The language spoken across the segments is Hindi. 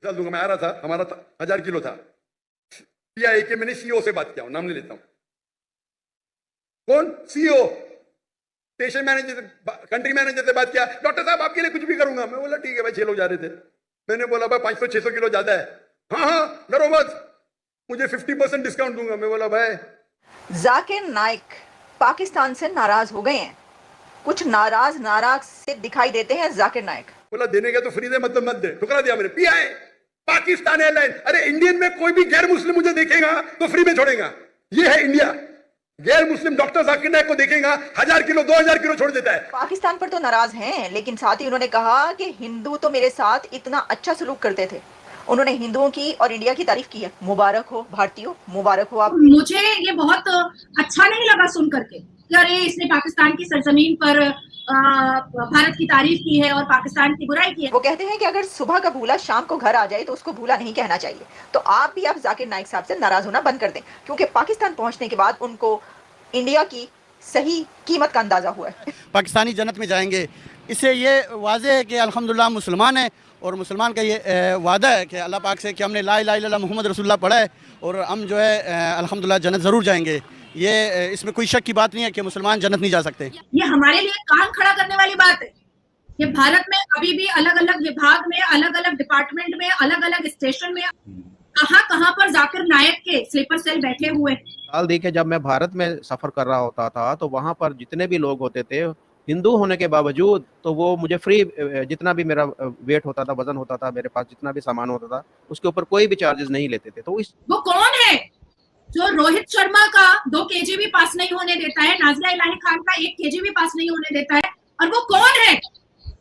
साल दूंगा। मैं आ रहा था, हमारा 1000 किलो था। पीआई के मैंने सीईओ से बात किया, नाम नहीं लेता हूं। कौन? CEO, station manager, country manager से बात किया। डॉक्टर साहब आपके लिए कुछ भी करूंगा। मैं बोला ठीक है भाई। 6 लोग जा रहे थे। मैंने बोला भाई 500-600 किलो ज्यादा है। हाँ हाँ डरो मत, मुझे 50% डिस्काउंट दूंगा। मैं बोला भाई। जाकिर नाइक पाकिस्तान से नाराज हो गए हैं। कुछ नाराज से दिखाई देते हैं जाकिर नाइक। बोला देने का तो फ्री दे, मतलब मत दे। ठुकरा दिया मैंने। Pi Pakistan airline. अरे इंडियन में कोई भी गैर मुस्लिम मुझे देखेगा तो फ्री में छोड़ेगा। ये है इंडिया। गैर मुस्लिम डॉक्टर जाकिर नाइक को देखेगा 1000 किलो 2000 किलो छोड़ देता है। पाकिस्तान पर तो नाराज हैं, लेकिन साथ ही उन्होंने कहा कि हिंदू तो मेरे साथ इतना अच्छा सलूक करते थे। उन्होंने हिंदुओं की और इंडिया की तारीफ की है। मुबारक हो भारतीयों, मुबारक हो आप। मुझे ये बहुत अच्छा नहीं लगा सुन करके कि अरे इसने पाकिस्तान की सरजमीन पर भारत की तारीफ की है और पाकिस्तान की बुराई की है। वो कहते हैं कि अगर सुबह का भूला शाम को घर आ जाए तो उसको भूला नहीं कहना चाहिए। तो आप भी जाकिर नाइक साहब से नाराज होना बंद कर दें, क्योंकि पाकिस्तान पहुंचने के बाद उनको इंडिया की सही कीमत का अंदाजा हुआ है। पाकिस्तानी जन्नत में जाएंगे। इससे ये वाज़ेह है कि अल्हम्दुलिल्लाह मुसलमान है, और मुसलमान का ये वादा है कि अल्लाह पाक से कि हमने ला इलाहा इल्लल्लाह मुहम्मद रसूलुल्लाह पढ़ा है, और हम जो है अल्हम्दुलिल्लाह जन्नत ज़रूर जाएंगे। ये इसमें कोई शक की बात नहीं है कि मुसलमान जन्नत नहीं जा सकते। ये हमारे लिए कान खड़ा करने वाली बात है कि भारत में अभी भी अलग अलग विभाग में, अलग अलग डिपार्टमेंट में, अलग अलग स्टेशन में कहां पर जाकिर नाइक के स्लीपर सेल बैठे हुए। हाल देखिए, जब मैं भारत में सफ़र कर रहा होता था तो वहाँ पर जितने भी लोग होते थे हिंदू होने के बावजूद, तो वो मुझे फ्री, जितना भी मेरा वेट होता था, वजन होता था, मेरे पास जितना भी सामान होता था, उसके ऊपर कोई भी चार्जेस नहीं लेते थे। तो वो कौन है जो रोहित शर्मा का 2 केजी भी पास नहीं होने देता है, नाज़िया इलाही खान का 1 केजी भी पास नहीं होने देता है, और वो कौन है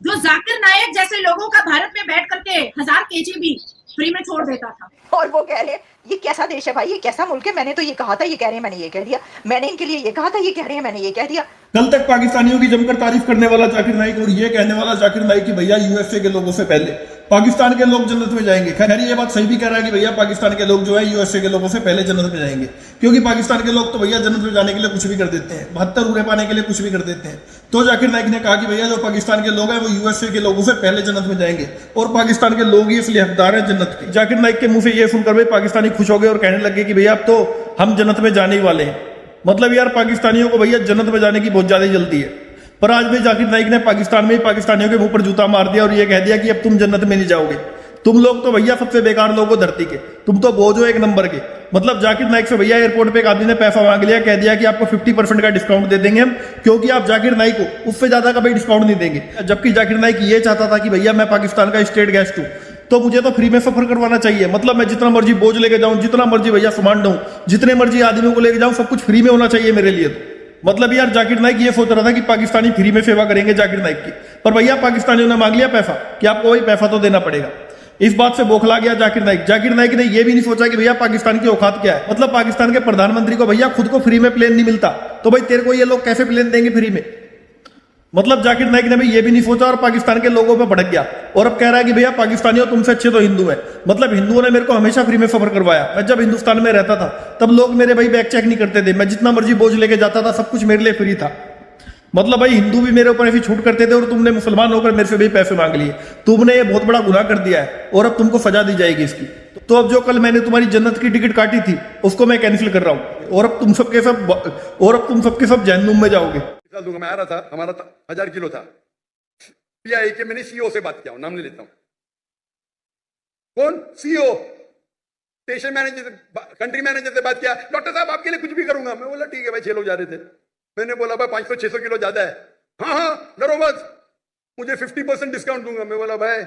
जो जाकिर नाइक जैसे लोगों का भारत में बैठ करके 1000 केजी भी फ्री में छोड़ देता था। और वो कह रहे हैं ये कैसा देश है भाई, ये कैसा मुल्क है। मैंने तो ये कहा था, ये कह रहे हैं मैंने ये कह दिया। मैंने इनके लिए ये कहा था, ये कह रहे हैं मैंने ये कह दिया। कल तक पाकिस्तानियों की जमकर तारीफ करने वाला जाकिर नाइक और ये कहने वाला जाकिर नाइक कि भैया यूएसए के लोगों से पहले पाकिस्तान के लोग जन्नत में जाएंगे। खैर ये बात सही भी कह रहा है कि भैया पाकिस्तान के लोग जो है यूएसए के लोगों से पहले जन्नत में जाएंगे, क्योंकि पाकिस्तान के लोग तो भैया जन्नत में जाने के लिए कुछ भी कर देते हैं, 72 रुपए पाने के लिए कुछ भी कर देते हैं। तो जाकिर नाइक ने कहा कि भैया जो पाकिस्तान के लोग हैं वो यूएसए के लोगों से पहले जन्नत में जाएंगे, और पाकिस्तान के लोग ही इसलिए हकदार है जन्नत के। जाकिर नाइक के मुंह से ये सुनकर भाई पाकिस्तानी खुश हो गए और कहने लगे कि भैया अब तो हम जन्नत में जाने ही वाले हैं। मतलब यार पाकिस्तानियों को भैया जन्नत में जाने की बहुत ज्यादा जल्दी है। पर आज भी जाकिर नाइक ने पाकिस्तान में ही पाकिस्तानियों के मुंह पर जूता मार दिया और ये कह दिया कि अब तुम जन्नत में नहीं जाओगे। तुम लोग तो भैया सबसे बेकार लोग हो धरती के, तुम तो बोझ हो 1 नंबर के। मतलब जाकिर नाइक से भैया एयरपोर्ट पे एक आदमी ने पैसा मांग लिया, कह दिया कि आपको 50% का डिस्काउंट दे देंगे हम, क्योंकि आप जाकिर नाइक हो, उससे ज्यादा का भाई डिस्काउंट नहीं देंगे। जबकि जाकिर नाइक ये चाहता था कि भैया मैं पाकिस्तान का स्टेट गेस्ट हूं, तो मुझे तो फ्री में सफर करवाना चाहिए। मतलब मैं जितना मर्जी बोझ लेके जाऊं, जितना मर्जी भैया सामान दूं, जितने मर्जी आदमियों को लेके जाऊं, सब कुछ फ्री में होना चाहिए मेरे लिए। तो मतलब यार जाकिर नाइक ये सोच रहा था कि पाकिस्तानी फ्री में सेवा करेंगे जाकिर नाइक की, पर भैया पाकिस्तानियों ने मांग लिया पैसा कि आपको वही पैसा तो देना पड़ेगा। इस बात से बौखला गया जाकिर नाइक। जाकिर नाइक ने यह भी नहीं सोचा कि भैया पाकिस्तान की औकात क्या है। मतलब पाकिस्तान के प्रधानमंत्री को भैया खुद को फ्री में प्लेन नहीं मिलता, तो भाई तेरे को ये लोग कैसे प्लेन देंगे फ्री में। मतलब जाकिर नाइक ने भी ये भी नहीं सोचा और पाकिस्तान के लोगों पे भड़क गया, और अब कह रहा है कि भैया पाकिस्तानियों तुमसे अच्छे तो हिंदू हैं। मतलब हिंदुओं ने मेरे को हमेशा फ्री में सफर करवाया। मैं जब हिंदुस्तान में रहता था तब लोग मेरे भाई बैग चेक नहीं करते थे, मैं जितना मर्जी बोझ लेके जाता था, सब कुछ मेरे लिए फ्री था। मतलब भाई हिंदू भी मेरे ऊपर ऐसी छूट करते थे, और तुमने मुसलमान होकर मेरे से भी पैसे मांग लिए। तुमने ये बहुत बड़ा गुनाह कर दिया है और अब तुमको सजा दी जाएगी इसकी। तो अब जो कल मैंने तुम्हारी जन्नत की टिकट काटी थी उसको मैं कैंसिल कर रहा हूं, और अब तुम सबके सब जहन्नुम में जाओगे। साल दूंगा। मैं आ रहा था, हमारा 1000 किलो था। पीआई के मैंने सीईओ से बात किया, नाम नहीं लेता हूं। कौन? CEO, station manager, country manager से बात किया। डॉक्टर साहब आपके लिए कुछ भी करूंगा। मैं बोला ठीक है भाई। 6 लोग जा रहे थे। मैंने बोला भाई 500-600 किलो ज्यादा है। हाँ हाँ डरो मत, मुझे 50% डिस्काउंट दूंगा। मैं बोला भाई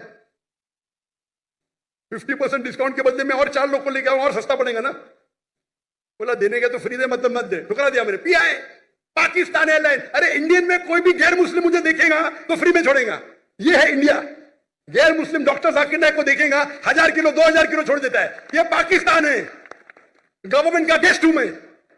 50% डिस्काउंट के बदले में और 4 लोग को लेके आऊं, और सस्ता पड़ेगा ना। बोला देने का तो फ्री दे, मतलब मत दे। ठुकरा दिया मैंने। Pi Pakistan airline. अरे इंडियन में कोई भी गैर मुस्लिम मुझे देखेगा तो फ्री में छोड़ेगा। ये है इंडिया। गैर मुस्लिम डॉक्टर जाकिर नाइक को देखेगा 1000 किलो 2000 किलो छोड़ देता है। ये पाकिस्तान है। गवर्नमेंट का गेस्ट हूं मैं,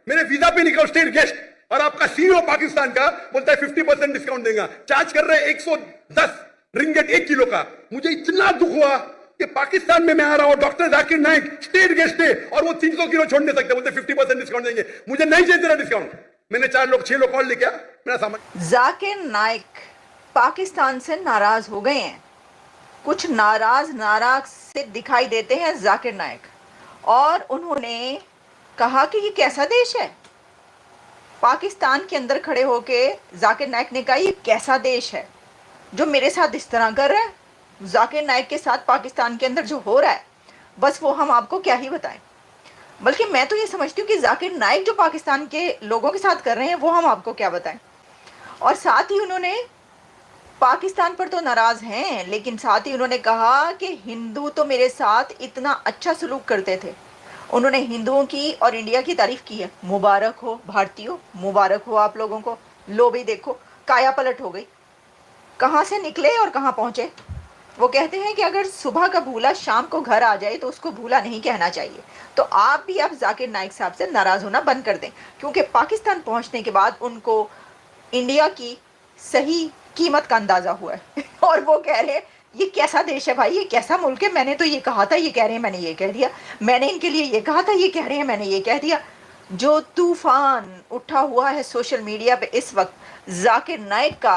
मेरे वीजा पे निकल स्टेट गेस्ट, और आपका सीईओ पाकिस्तान का बोलता है 50% डिस्काउंट देगा। चार्ज कर रहे हैं 110 रिंगेट 1 किलो का। मुझे इतना दुख हुआ कि पाकिस्तान में मैं आ रहा हूं, doctor Zakir Naik state guest है, और वो 300 किलो छोड़ नहीं सकते, बोलते 50% डिस्काउंट देंगे। मुझे नहीं चाहिए तेरा डिस्काउंट। मैंने 6 लोग कॉल लेके आ, मेरा सामान। जाकिर नाइक पाकिस्तान से नाराज हो गए हैं। कुछ नाराज से दिखाई देते हैं जाकिर नाइक, और उन्होंने कहा कि ये कैसा देश है। पाकिस्तान के अंदर खड़े होके जाकिर नाइक ने कहा ये कैसा देश है जो मेरे साथ इस तरह कर रहा है। जाकिर नाइक के साथ पाकिस्तान के अंदर जो हो रहा है बस वो हम आपको क्या ही बताएं। बल्कि मैं तो ये समझती हूँ कि जाकिर नाइक जो पाकिस्तान के लोगों के साथ कर रहे हैं वो हम आपको क्या बताएं। और साथ ही उन्होंने पाकिस्तान पर तो नाराज़ हैं, लेकिन साथ ही उन्होंने कहा कि हिंदू तो मेरे साथ इतना अच्छा सलूक करते थे। उन्होंने हिंदुओं की और इंडिया की तारीफ की है। मुबारक हो भारतीयों, मुबारक हो आप लोगों को। लो भी देखो काया पलट हो गई, कहाँ से निकले और कहाँ पहुँचे। वो कहते हैं कि अगर सुबह का भूला शाम को घर आ जाए तो उसको भूला नहीं कहना चाहिए। तो आप भी अब जाकिर नाइक साहब से नाराज़ होना बंद कर दें, क्योंकि पाकिस्तान पहुँचने के बाद उनको इंडिया की सही कीमत का अंदाज़ा हुआ है। और वो कह रहे हैं ये कैसा देश है भाई, ये कैसा मुल्क है। मैंने तो ये कहा था, ये कह रहे हैं मैंने ये कह दिया। मैंने इनके लिए ये कहा था, ये कह रहे हैं मैंने ये कह दिया। जो तूफान उठा हुआ है सोशल मीडिया पे इस वक्त जाकिर नाइक का,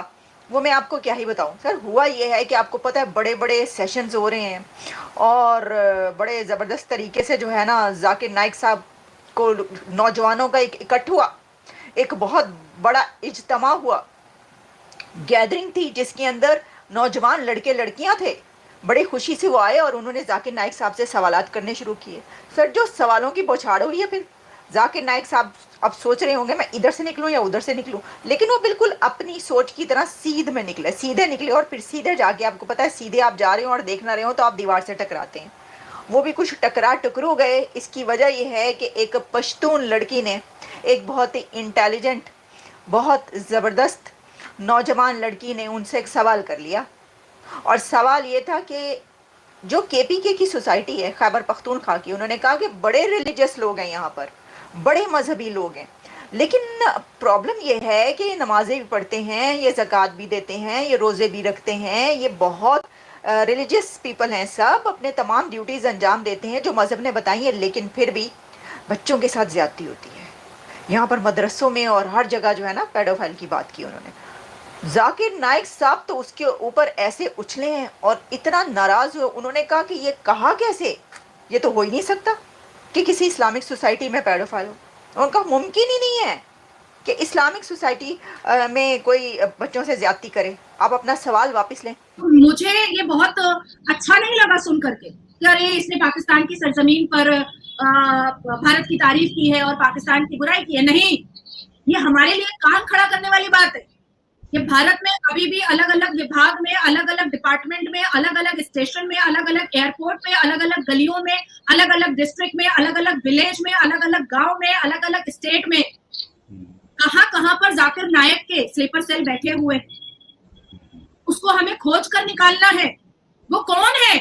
वो मैं आपको क्या ही बताऊं। सर हुआ ये है कि आपको पता है बड़े बड़े सेशंस हो रहे हैं और बड़े ज़बरदस्त तरीके से जो है ना जाकिर नाइक साहब को नौजवानों का एक इकट्ठ हुआ, एक बहुत बड़ा इज्तिमा हुआ, गैदरिंग थी जिसके अंदर नौजवान लड़के लड़कियां थे। बड़ी खुशी से वो आए और उन्होंने जाकिर नाइक साहब से सवालात करने शुरू किए। सर जो सवालों की बौछार हुई है, फिर जाकिर नाइक साहब अब सोच रहे होंगे मैं इधर से निकलूं या उधर से निकलूं, लेकिन वो बिल्कुल अपनी सोच की तरह सीधे निकले और फिर सीधे जाके, आपको पता है सीधे आप जा रहे हो और देख ना रहे हो तो आप दीवार से टकराते हैं। वो भी कुछ टकरू गए। इसकी वजह यह है कि एक पश्तून लड़की ने, एक बहुत ही इंटेलिजेंट, बहुत ज़बरदस्त नौजवान लड़की ने उनसे एक सवाल कर लिया। और सवाल ये था कि जो केपीके की सोसाइटी है खैबर पख्तूनख्वा की, उन्होंने कहा कि बड़े रिलीजियस लोग हैं यहाँ पर, बड़े मजहबी लोग हैं, लेकिन प्रॉब्लम ये है कि ये नमाजें भी पढ़ते हैं, ये ज़कात भी देते हैं, ये रोज़े भी रखते हैं, ये बहुत रिलीजियस पीपल हैं, सब अपने तमाम ड्यूटीज़ अंजाम देते हैं जो मज़हब ने बताई है, लेकिन फिर भी बच्चों के साथ ज़्यादती होती है। यहाँ पर मदरसों में और हर जगह जो है ना पेडोफाइल की बात की उन्होंने। जाकिर नाइक साहब तो उसके ऊपर ऐसे उछले हैं और इतना नाराज़ हुए। उन्होंने कहा कि ये कहा कैसे, ये तो हो ही नहीं सकता कि किसी इस्लामिक सोसाइटी में पेडोफाइल हो। उनका मुमकिन ही नहीं है कि इस्लामिक सोसाइटी में कोई बच्चों से ज्यादती करे। आप अपना सवाल वापस लें। मुझे ये बहुत अच्छा नहीं लगा सुन करके कि अरे इसने पाकिस्तान की सरजमीन पर भारत की तारीफ की है और पाकिस्तान की बुराई की है। नहीं, ये हमारे लिए कान खड़ा करने वाली बात है कि भारत में अभी भी अलग अलग विभाग में, अलग अलग डिपार्टमेंट में, अलग अलग स्टेशन में, अलग अलग एयरपोर्ट में, अलग अलग गलियों में, अलग अलग डिस्ट्रिक्ट में, अलग अलग विलेज में, अलग अलग गांव में, अलग अलग स्टेट में, कहां पर जाकिर नाइक के स्लीपर सेल बैठे हुए, उसको हमें खोज कर निकालना है। वो कौन है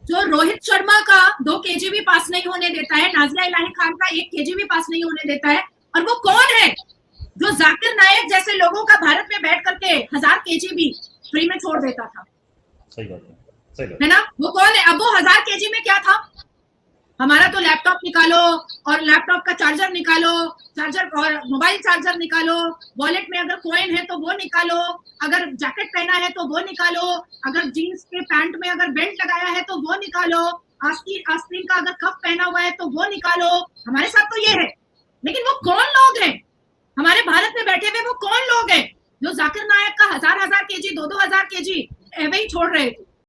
जो रोहित शर्मा का 2 kg भी पास नहीं होने देता है, नाज़िया इलाही खान का 1 kg भी पास नहीं होने देता है, और वो कौन है जो जाकिर नाइक जैसे लोगों का भारत में बैठ करके 1000 kg भी फ्री में छोड़ देता था। सही बात है ना? वो कौन है? अब वो 1000 kg में क्या था? हमारा तो लैपटॉप निकालो और लैपटॉप का चार्जर निकालो, चार्जर और मोबाइल चार्जर निकालो, वॉलेट में अगर कॉइन है तो वो निकालो, अगर जैकेट पहना है तो वो निकालो, अगर जीन्स के पैंट में अगर बेल्ट लगाया है तो वो निकालो, आस्तीन का अगर कफ पहना हुआ है तो वो निकालो। हमारे साथ तो ये है, लेकिन वो कौन लोग हैं हमारे भारत में बैठे हुए? वो कौन लोग हैं जो जाकिर नाइक का 1000 kg 2000 kg ऐसे ही छोड़ रहे थे?